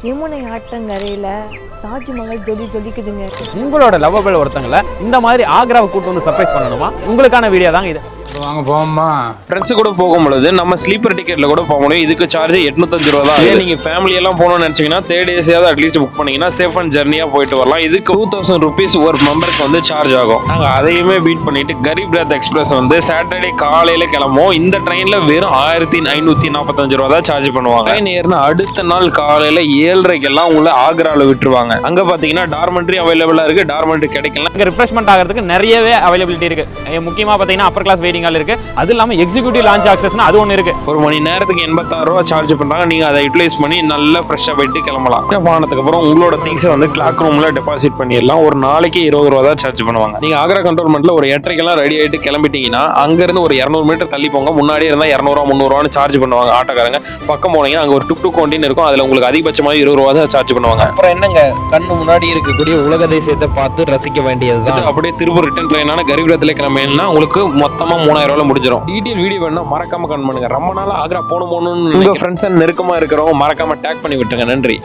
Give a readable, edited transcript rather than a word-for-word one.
யமுனை ஆற்றங்கரையில தாஜ்மஹால் ஜொலிக்குதுங்க. உங்களோட லவ்வபிள் ஒருத்தங்களை இந்த மாதிரி ஆக்ராவை கூட்டு வந்து சர்ப்ரைஸ் பண்ணணுமா? உங்களுக்கான வீடியோ தாங்க இது. வாங்க போமா. ஃப்ரெண்ட்ஸ் கூட போகும்பொழுது நம்ம ஸ்லீப்பர் டிக்கெட்ல கூட போக முடியும். இதுக்கு சார்ஜ் 805 ரூபா தான். நீங்க ஃபேமிலி எல்லாம் போகணும்னு நினைச்சீங்கன்னா 3 days அட்லீஸ்ட் புக் பண்ணீங்கன்னா சேஃப் அண்ட் ஜர்னியா போயிட்டு வரலாம். இதுக்கு 2000 rupees ஒரு மெம்பருக்கு வந்து சார்ஜ் ஆகும். நாங்க அதையுமே பீட் பண்ணிட்டு கரீப் ரத் எக்ஸ்பிரஸ் வந்து சாட்டர்டே காலையில கிளம்புவோம். இந்த ட்ரெயின்ல வெறும் 1545 ரூபா தான் சார்ஜ் பண்ணுவாங்க. ட்ரெயின் ஏறினா அடுத்த நாள் காலையில 7:30 உங்களை ஆக்ரால விட்டுருவாங்க. அங்க பாத்தீங்கன்னா டார்மெண்ட்ரி அவைலபிளா இருக்கு, டார்மெண்ட்ரி கிடைக்கலாம். இங்க ரிஃப்ரெஷ்மெண்ட் ஆகிறதுக்கு நிறையவே அவைலபிலிட்டி இருக்கு. முக்கியமா பாத்தீங்கன்னா அப்பர் கிளாஸ் வெயிட்டிங் ஹால் இருக்கு. அது இல்லாம எக்ஸிக்யூட்டிவ் லான்ச் ஆக்சஸ்னா அது ஒன்று இருக்கு. ஒரு மணி நேரத்துக்கு 86 ரூபா சார்ஜ் பண்றாங்க. நீங்க அதை யூட்டிலைஸ் பண்ணி நல்லா ஃப்ரெஷ்ஷா போயிட்டு கிளம்பலாம். போனதுக்கு அப்புறம் உங்களோட திங்ஸை வந்து கிளாக் ரூம்ல டெபாசிட் பண்ணிடலாம். ஒரு நாளைக்கு 20 ரூபா தான் சார்ஜ் பண்ணுவாங்க. நீங்க ஆக்ரா கண்டோன்மெண்ட்ல ஒரு 8:30 ரெடி ஆயிட்டு கிளம்பிட்டீங்கன்னா அங்க இருந்து ஒரு 200 மீட்டர் தள்ளி போங்க. முன்னாடியே இருந்தா 200 ரூபா 300 ரூபான்னு சார்ஜ் பண்ணுவாங்க ஆட்டோக்காரங்க. பக்கம் போனீங்கன்னா அங்க ஒரு டுக் கவுண்டின் இருக்கும். அதுல உங்களுக்கு அதிகபட்சமாக 20 ரூபா தான் சார்ஜ் பண்ணுவாங்க. அப்புறம் என்னங்க, கண்ணு முன்னாடி இருக்கக்கூடிய உலக தேசத்தை பார்த்து ரசிக்க வேண்டியதுதான். அப்படியே திரும்ப ரிட்டர்ன் ட்ரெயினான கரீப் ரத்ல கிளம்பினா உங்களுக்கு மொத்தமா 3000 ரூபாய் முடிஞ்சிடும். டீடைல் வீடியோ வேணா மறக்காம கமெண்ட் பண்ணுங்க. ரொம்ப நாளா ஆக்ரா போகணும்னு உங்க ஃப்ரெண்ட்ஸ் நெருக்கமா இருக்கிறவங்க மறக்காம டேக் பண்ணி விட்டுருங்க. நன்றி.